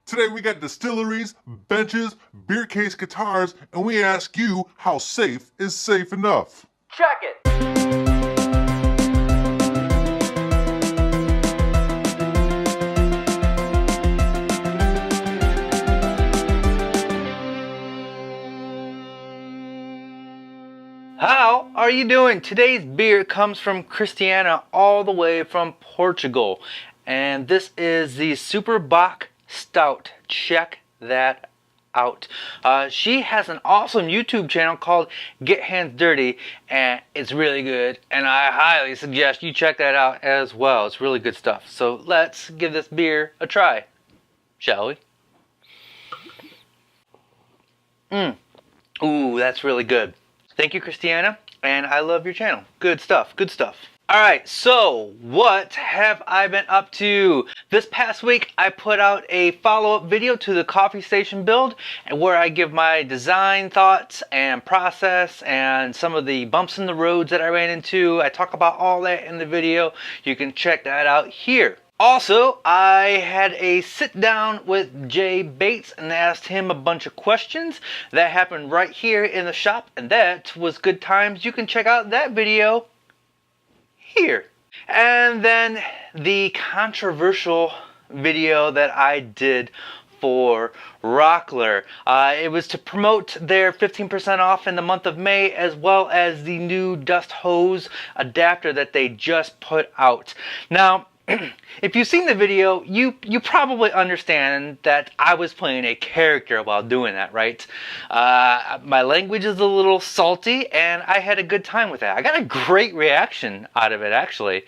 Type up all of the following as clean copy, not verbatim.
Today we got distilleries, benches, beer case guitars, and we ask you how safe is safe enough. Check it! How are you doing? Today's beer comes from Christiana all the way from Portugal. And this is the Super Bock Stout. Check that out. She has an awesome YouTube channel called Get Hands Dirty, and it's really good, and I highly suggest you check that out as well. It's really good stuff. So let's give this beer a try, shall we? Ooh, that's really good. Thank you, Christiana, and I love your channel. Good stuff, good stuff. Alright, so what have I been up to? This past week I put out a follow-up video to the coffee station build, and where I give my design thoughts and process and some of the bumps in the roads that I ran into. I talk about all that in the video. You can check that out here. Also, I had a sit down with Jay Bates and asked him a bunch of questions. That happened right here in the shop, and that was good times. You can check out that video here. And then the controversial video that I did for Rockler. It was to promote their 15% off in the month of May, as well as the new dust hose adapter that they just put out. Now, if you've seen the video, you probably understand that I was playing a character while doing that, right? My language is a little salty, and I had a good time with that. I got a great reaction out of it, actually.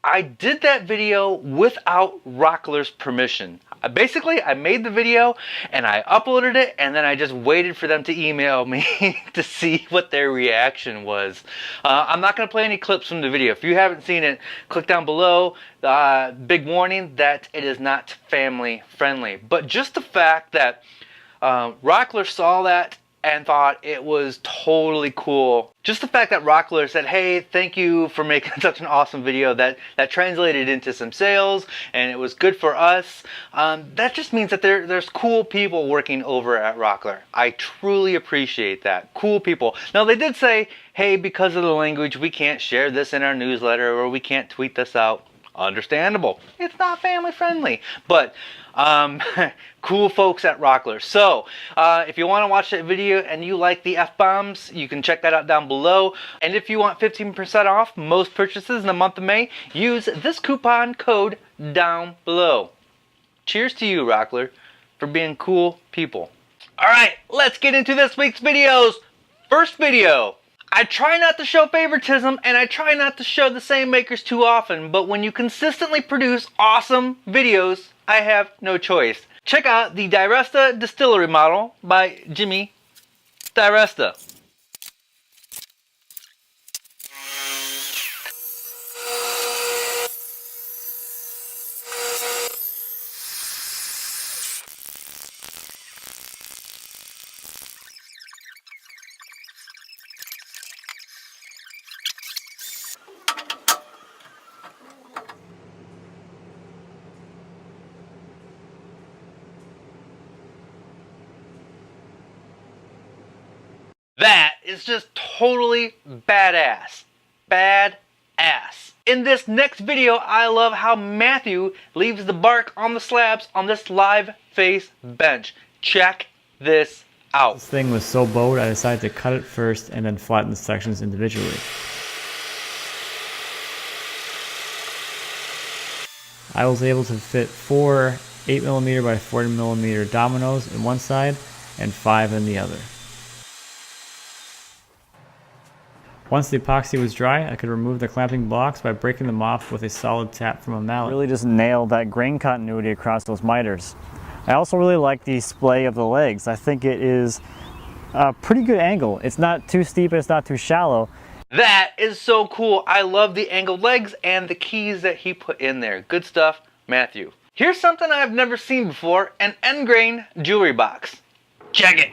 I did that video without Rockler's permission. Basically, I made the video and I uploaded it, and then I just waited for them to email me to see what their reaction was. I'm not going to play any clips from the video. If you haven't seen it, click down below. Big warning that it is not family friendly. But just the fact that Rockler saw that and thought it was totally cool. Just the fact that Rockler said, hey, thank you for making such an awesome video that translated into some sales and it was good for us. That just means that there's cool people working over at Rockler. I truly appreciate that. Cool people. Now they did say, hey, because of the language, we can't share this in our newsletter or we can't tweet this out. Understandable. It's not family friendly. But cool folks at Rockler. So if you want to watch that video and you like the F-bombs, you can check that out down below. And if you want 15% off most purchases in the month of May, use this coupon code down below. Cheers to you, Rockler, for being cool people. Alright, let's get into this week's videos. First video. I try not to show favoritism, and I try not to show the same makers too often, but when you consistently produce awesome videos, I have no choice. Check out the Diresta Distillery model by Jimmy Diresta. That is just totally badass. Badass. In this next video, I love how Matthew leaves the bark on the slabs on this live face bench. Check this out. This thing was so bowed, I decided to cut it first and then flatten the sections individually. I was able to fit 4 8mm by 40mm dominoes in one side and 5 in the other. Once the epoxy was dry, I could remove the clamping blocks by breaking them off with a solid tap from a mallet. Really just nailed that grain continuity across those miters. I also really like the splay of the legs. I think it is a pretty good angle. It's not too steep, it's not too shallow. That is so cool. I love the angled legs and the keys that he put in there. Good stuff, Matthew. Here's something I've never seen before, an end grain jewelry box. Check it.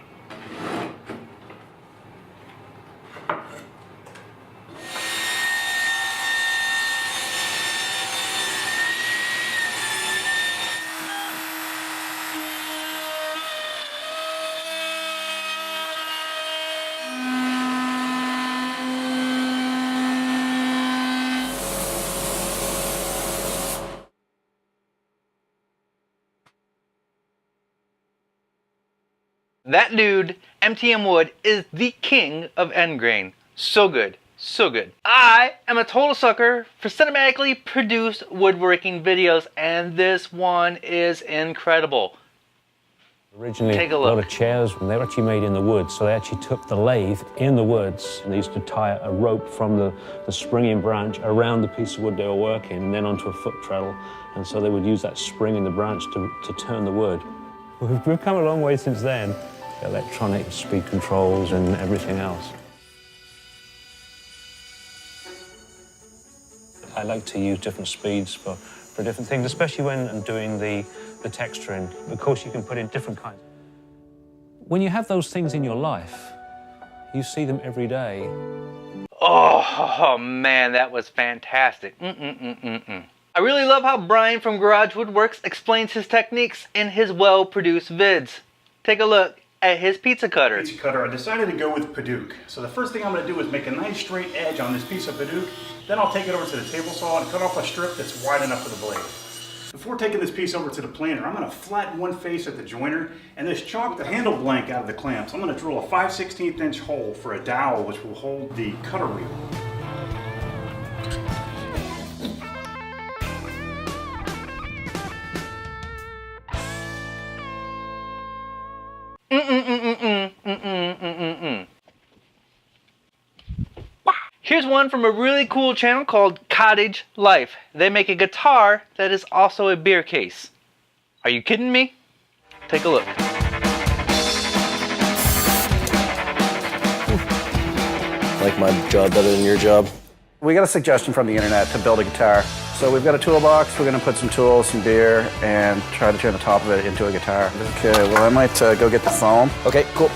That dude, MTM Wood, is the king of end grain. So good. So good. I am a total sucker for cinematically produced woodworking videos, and this one is incredible. Originally, Take a a lot look. of chairs, they were actually made in the woods, so they actually took the lathe in the woods, and they used to tie a rope from the springing branch around the piece of wood they were working, and then onto a foot treadle, and so they would use that spring in the branch to turn the wood. We've come a long way since then. Electronic speed controls and everything else. I like to use different speeds for different things, especially when I'm doing the texturing. Of course, you can put in different kinds. When you have those things in your life, you see them every day. Oh man, that was fantastic. I really love how Brian from Garage Woodworks explains his techniques in his well-produced vids. Take a look at his pizza cutter. I decided to go with Picciuto. So the first thing I'm going to do is make a nice straight edge on this piece of Picciuto. Then I'll take it over to the table saw and cut off a strip that's wide enough for the blade. Before taking this piece over to the planer, I'm going to flatten one face at the joiner and just chalk the handle blank out of the clamps. I'm going to drill a 5/16 inch hole for a dowel which will hold the cutter wheel. Here's one from a really cool channel called Cottage Life. They make a guitar that is also a beer case. Are you kidding me? Take a look. Like my job better than your job? We got a suggestion from the internet to build a guitar. So we've got a toolbox, we're gonna put some tools, some beer, and try to turn the top of it into a guitar. Okay, well I might go get the foam. Okay, cool.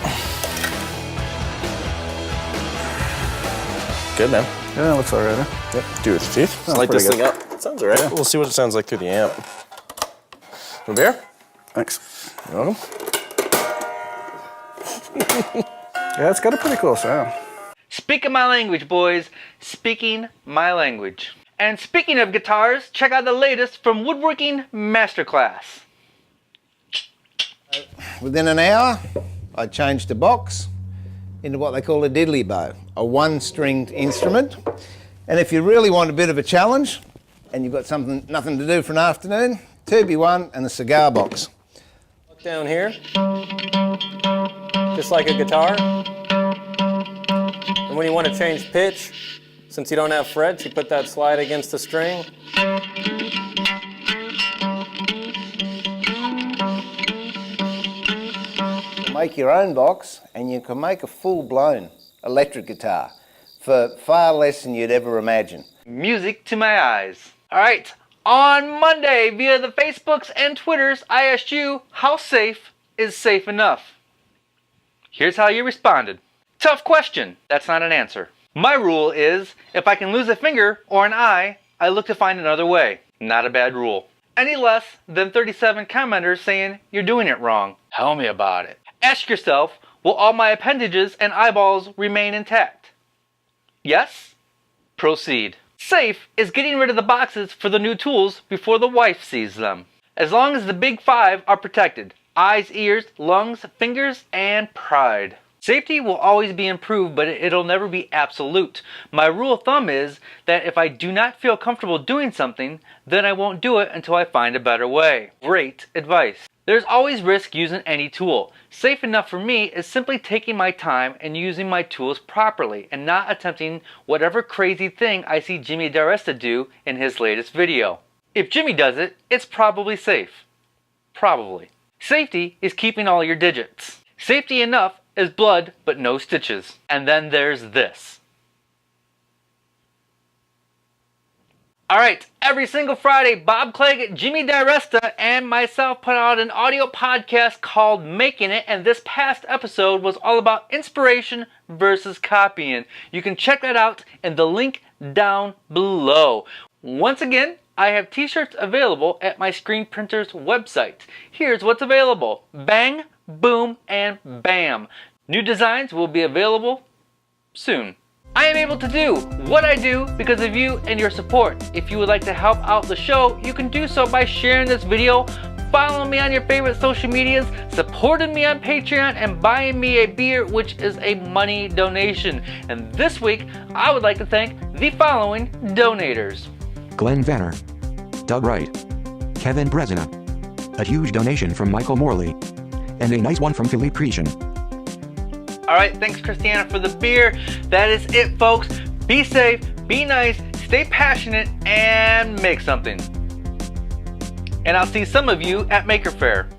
Good, man. Yeah, it looks all right. Yep, do it with your teeth. Sounds Light this pretty thing good. up. It sounds all right. Yeah. We'll see what it sounds like through the amp. A beer? Thanks. You're welcome. Yeah, it's got a pretty cool sound. Speaking my language, boys. Speaking my language. And speaking of guitars, check out the latest from Woodworking Masterclass. Within an hour, I changed the box into what they call a diddly bow, a one-stringed instrument. And if you really want a bit of a challenge, and you've got nothing to do for an afternoon, 2B1 and a cigar box. Down here, just like a guitar. And when you want to change pitch, since you don't have frets, you put that slide against the string. Make your own box, and you can make a full-blown electric guitar for far less than you'd ever imagine. Music to my eyes. Alright, on Monday via the Facebooks and Twitters, I asked you, how safe is safe enough? Here's how you responded. Tough question. That's not an answer. My rule is, if I can lose a finger or an eye, I look to find another way. Not a bad rule. Any less than 37 commenters saying you're doing it wrong. Tell me about it. Ask yourself, will all my appendages and eyeballs remain intact? Yes? Proceed. Safe is getting rid of the boxes for the new tools before the wife sees them. As long as the big five are protected. Eyes, ears, lungs, fingers, and pride. Safety will always be improved, but it'll never be absolute. My rule of thumb is that if I do not feel comfortable doing something, then I won't do it until I find a better way. Great advice. There's always risk using any tool. Safe enough for me is simply taking my time and using my tools properly and not attempting whatever crazy thing I see Jimmy Diresta do in his latest video. If Jimmy does it, it's probably safe. Probably. Safety is keeping all your digits. Safety enough is blood but no stitches. And then there's this. Alright, every single Friday, Bob Clegg, Jimmy Diresta, and myself put out an audio podcast called Making It, and this past episode was all about inspiration versus copying. You can check that out in the link down below. Once again, I have t-shirts available at my screen printer's website. Here's what's available. Bang, boom, and bam. New designs will be available soon. I am able to do what I do because of you and your support. If you would like to help out the show, you can do so by sharing this video, following me on your favorite social medias, supporting me on Patreon and buying me a beer, which is a money donation. And this week, I would like to thank the following donators. Glenn Vanner, Doug Wright, Kevin Brezina, a huge donation from Michael Morley, and a nice one from Philippe Cretion. All right, thanks Christiana for the beer. That is it, folks. Be safe, be nice, stay passionate, and make something. And I'll see some of you at Maker Faire.